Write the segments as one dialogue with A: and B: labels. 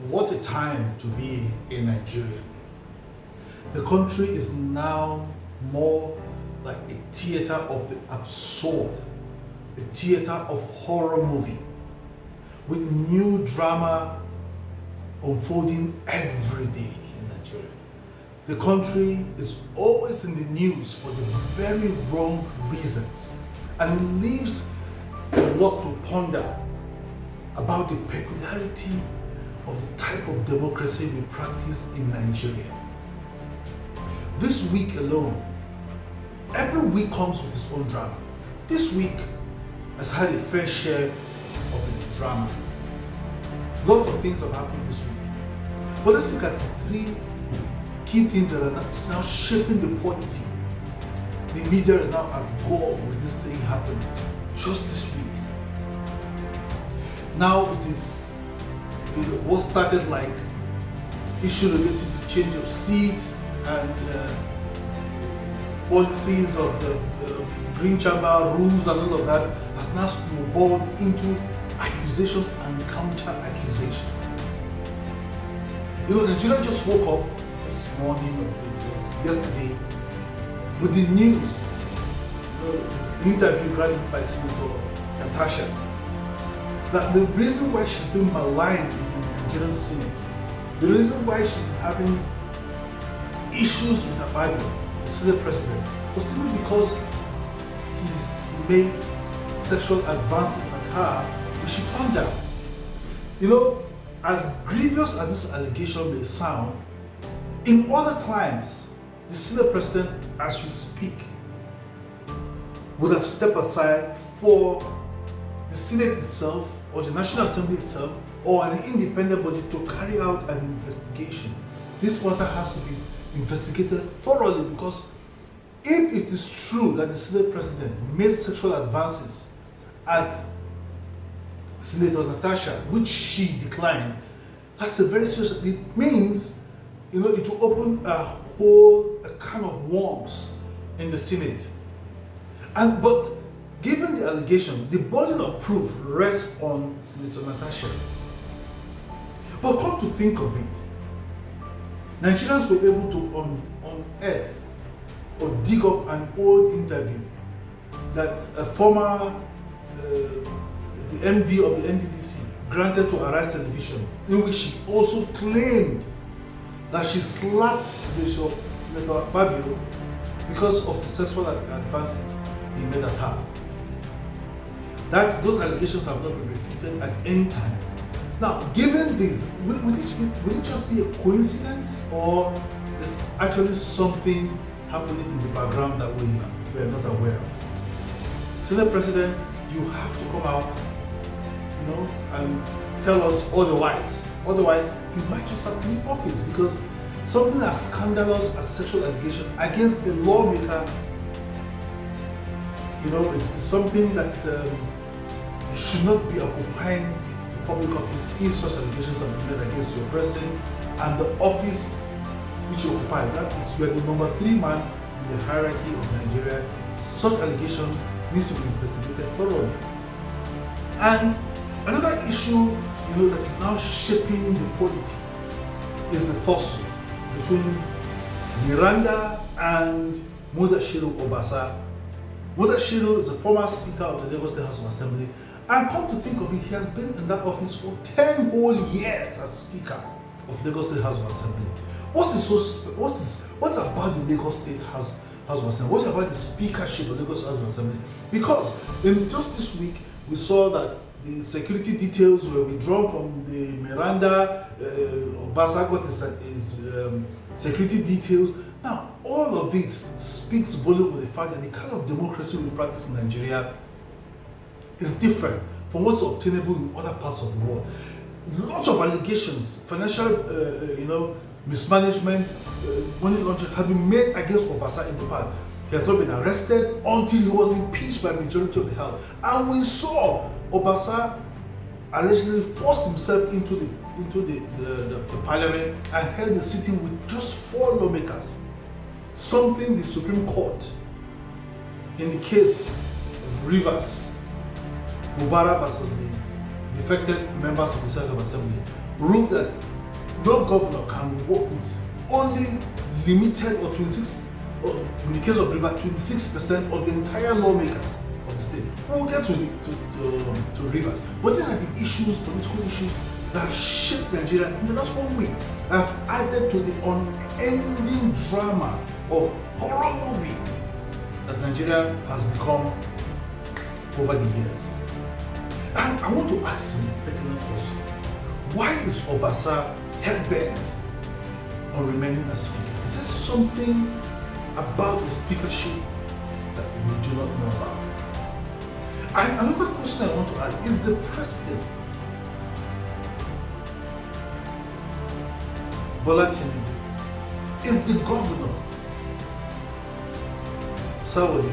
A: What a time to be in Nigeria. The country is now more like a theater of the absurd, a theater of horror movie, with new drama unfolding every day in Nigeria. The country is always in the news for the very wrong reasons, and it leaves a lot to ponder about the peculiarity of the type of democracy we practice in Nigeria. This week alone, every week comes with its own drama. This week has had a fair share of its drama. Lots of things have happened this week. But let's look at the three key things that are now shaping the polity. The media is now at war with this thing happening just this week. Now it is what started like issue related to change of seats and policies of the Green Chamber rules and all of that has now snowballed into accusations and counter accusations. Nigeria just woke up this morning or yesterday with the news, the interview granted by Senator Natasha, that the reason why she's been maligned in the Nigerian Senate, the reason why she's having issues with Akpabio, the Senate president, was simply because he made sexual advances at her, which she turned down. As grievous as this allegation may sound, in other climes, the Senate president, as we speak, would have stepped aside for the Senate itself, or the National Assembly itself, or an independent body to carry out an investigation. This matter has to be investigated thoroughly, because if it is true that the Senate president made sexual advances at Senator Natasha, which she declined, that's a very serious. It means, it will open a can of worms in the Senate. But given the allegation, the burden of proof rests on Senator Natasha. But come to think of it, Nigerians were able to unearth or dig up an old interview that a former the MD of the NDDC granted to Arise Television, in which she also claimed that she slapped Senator Akpabio because of the sexual advances he made at her. Those allegations have not been refuted at any time. Now, given this, would it just be a coincidence, or is actually something happening in the background that we are not aware of? Senate President, you have to come out, and tell us otherwise. Otherwise, you might just have to leave office, because something as scandalous as sexual allegation against a lawmaker, is something that you should not be occupying the public office if such allegations are made against your person and the office which you occupy. That means you are the number 3 man in the hierarchy of Nigeria. Such allegations needs to be investigated thoroughly. And another issue, that is now shaping the polity is the tussle between Miranda and Mudashiru Obasa. Mudashiru is a former Speaker of the Lagos State House of Assembly, and come to think of it, he has been in that office for 10 whole years as Speaker of Lagos State House of Assembly. What's about the Lagos State House of Assembly? What about the speakership of Lagos House of Assembly? Because in just this week, we saw that the security details were withdrawn from the Miranda. Obasa got his security details. Now, all of this speaks volume of the fact that the kind of democracy we practice in Nigeria is different from what's obtainable in other parts of the world. Lots of allegations, financial, mismanagement, money laundering have been made against Obasa in the past. He has not been arrested until he was impeached by majority of the House. And we saw Obasa allegedly forced himself into the parliament and held the sitting with just 4 lawmakers. Something the Supreme Court, in the case of Rivers, Fubara versus defected members of the Senate of Assembly ruled that no governor can work with only limited or 26, or in the case of River, 26% of the entire lawmakers of the state. We'll get to Rivers. But these are the issues, political issues, that have shaped Nigeria in the last 1 week, have added to the unending drama or horror movie that Nigeria has become over the years. And I want to ask him a pertinent question. Why is Obasa hell-bent on remaining as speaker? Is there something about the speakership that we do not know about? And another question I want to ask, is the president, Bola Tinubu, is the governor, Sawori,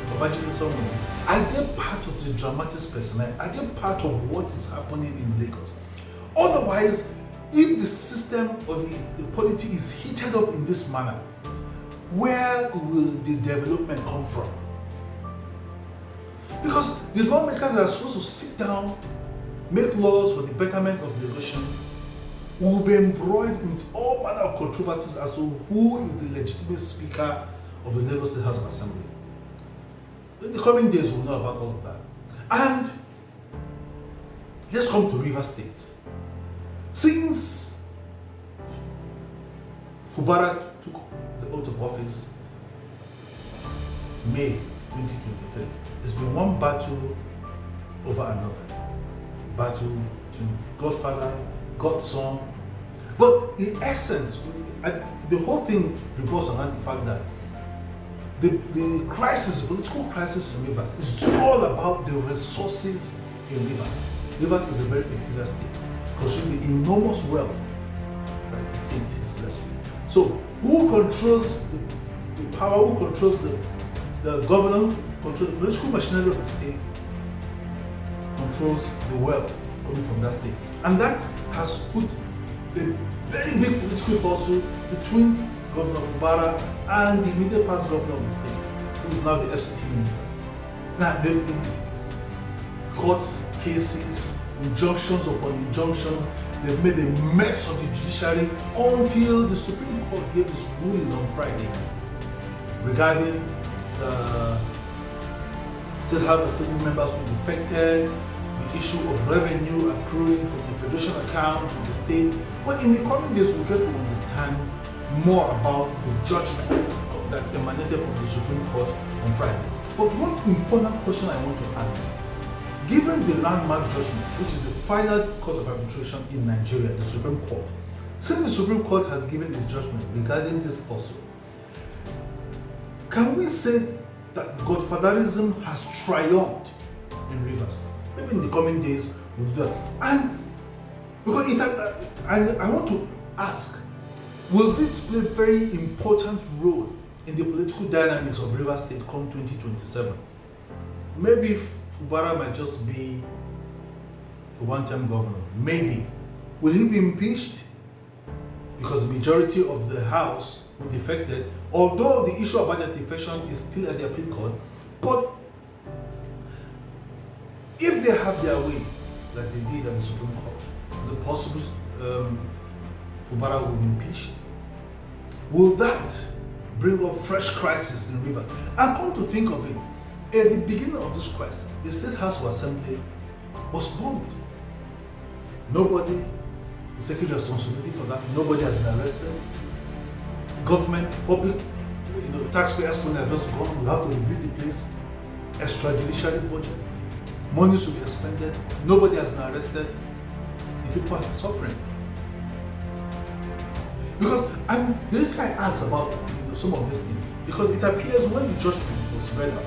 A: Babajide Sanwo-Olu, are they part of the dramatic personnel? Are they part of what is happening in Lagos? Otherwise, if the system or the polity is heated up in this manner, where will the development come from? Because the lawmakers are supposed to sit down, make laws for the betterment of Lagosians, will be embroiled with all manner of controversies as to who is the legitimate speaker of the Lagos State House of Assembly. In the coming days, we'll know about all of that. And let's come to Rivers State. Since Fubara took the oath of office May 2023, it's been one battle over another. Battle between Godfather, Godson. But in essence, the whole thing revolves around the fact that the crisis, political crisis in Rivers is all about the resources in Rivers. Rivers is a very peculiar state, considering the enormous wealth that the state is blessed with. So, who controls the power, who controls the governor, controls the political machinery of the state, controls the wealth coming from that state. And that has put a very big political force between Governor Fubara and the immediate past governor of the state, who is now the FCT minister. Now, there have been courts, cases, injunctions upon injunctions. They've made a mess of the judiciary until the Supreme Court gave its ruling on Friday regarding the State House Assembly members who defected, the issue of revenue accruing from the federation account to the state. But in the coming days, we'll get to understand more about the judgment that emanated from the Supreme Court on Friday. But one important question I want to ask is, given the landmark judgment, which is the final court of arbitration in Nigeria, the Supreme Court, since the Supreme Court has given its judgment regarding this also, can we say that Godfatherism has triumphed in Rivers? Maybe in the coming days we'll do that. And because and I want to ask, will this play a very important role in the political dynamics of Rivers State come 2027? Maybe Fubara might just be a one-term governor. Maybe. Will he be impeached? Because the majority of the House who defected, although the issue about that defection is still at the appeal court, but if they have their way, like they did at the Supreme Court, is it possible Fubara will be impeached? Will that bring up fresh crisis in Rivers? And come to think of it, at the beginning of this crisis, the State House of Assembly was bombed. Nobody is taking responsibility for that. Nobody has been arrested. Government, public, taxpayers' money have just gone. We have to rebuild the place. Extrajudiciary budget. Money should be expended. Nobody has been arrested. The people are suffering. Because the reason I ask about some of these things, because it appears when the judgment was read out,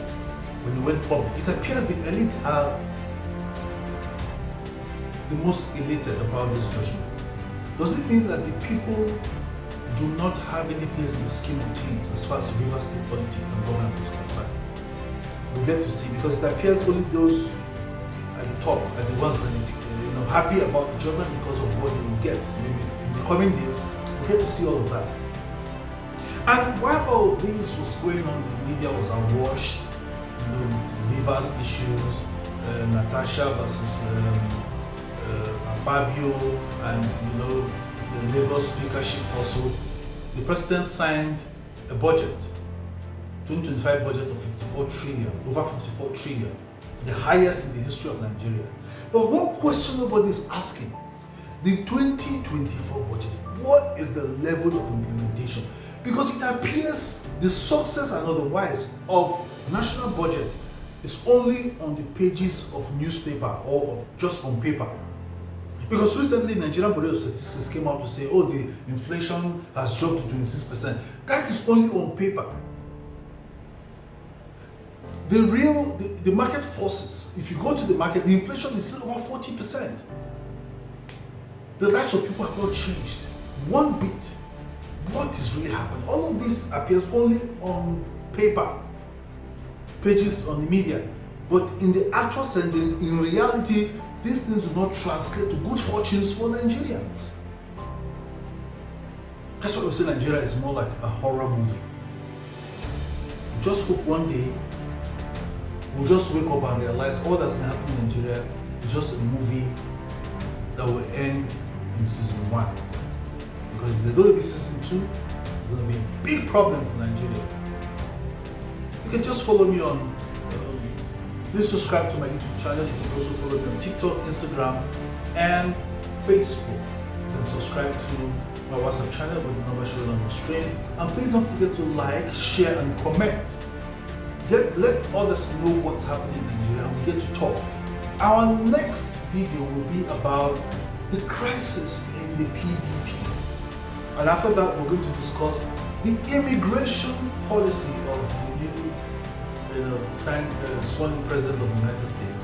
A: when it went public, it appears the elites are the most elated about this judgment. Does it mean that the people do not have any place in the scheme of things as far as Rivers State politics and governance is concerned? We'll get to see, because it appears only those at the top are the ones happy about the judgment because of what they will get. Maybe in the coming days, we'll get to see all of that. And while all this was going on, the media was awash, with Rivers issues, Natasha versus Akpabio and the Lagos speakership also, the president signed a budget, 2025 budget of 54 trillion, over 54 trillion, the highest in the history of Nigeria. But one question nobody is asking, the 2024 budget, what is the level of implementation? Because it appears the success and otherwise of national budget is only on the pages of newspaper or just on paper. Because recently Nigerian Bureau of Statistics came out to say, oh, the inflation has dropped to 26%. That is only on paper. The market forces, if you go to the market, the inflation is still over 40%. The lives of people have not changed one bit. What is really happening? All of this appears only on paper, pages on the media, but in the actual sense, in reality, these things do not translate to good fortunes for Nigerians. That's why we say Nigeria is more like a horror movie. We just hope one day we'll just wake up and realize all that's been happening in Nigeria is just a movie that will end in season 1. Because if there's going to be season 2, it's going to be a big problem for Nigeria. You can just follow me on, please subscribe to my YouTube channel. You can also follow me on TikTok, Instagram, and Facebook. You can subscribe to my WhatsApp channel with the number shown on the screen. And please don't forget to like, share, and comment. Let others know what's happening in Nigeria and we get to talk. Our next video will be about the crisis in the PDP. And after that, we're going to discuss the immigration policy of the newly sworn president of the United States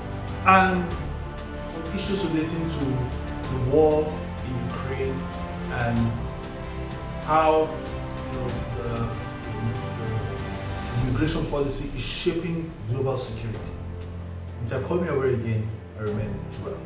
A: and some issues relating to the war in Ukraine and how the immigration policy is shaping global security. Until I call me over again, I remain Joel.